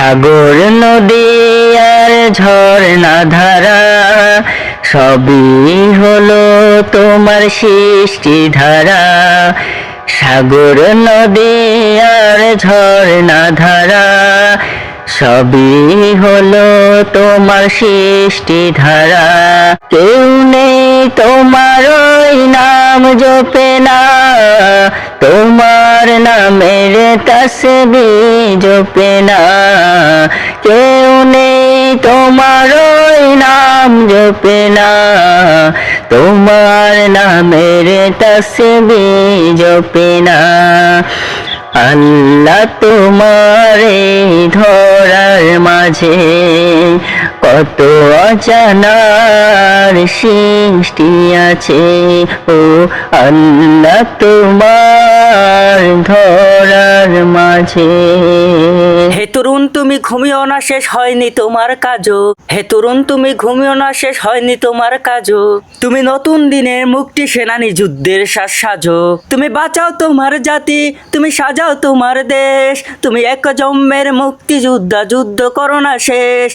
সাগর নদী আর ঝর্ণা ধারা সবই হলো তোমার সৃষ্টি ধারা। সাগর নদী আর ঝর্ণা ধারা সবই হলো তোমার সৃষ্টি ধারা। কেউ নেই তোমার ওই নাম জপে না, তোমার নামের তাসবিহ জপে না। কেউ নেই তোমার ওই নাম জপে না, তোমার নামের তাসবিহ জপে না। আল্লাহ তোমার এই ধরার মাঝে কত অজানার সৃষ্টি আছে। ও আল্লাহ তোমার ধরার মাঝে। হে তরুণ তুমি ঘুমিও না, শেষ হয়নি তোমার কাজও। হে তরুণ তুমি ঘুমিও না, শেষ হয়নি তোমার কাজও। তুমি নতুন দিনের মুক্তি সেনানী, যুদ্ধের সাজ সাজো। তুমি বাঁচাও তোমার জাতি, তুমি সাজাও তোমার দেশ। তুমি এক জন্মের মুক্তিযোদ্ধা, যুদ্ধ করো না শেষ।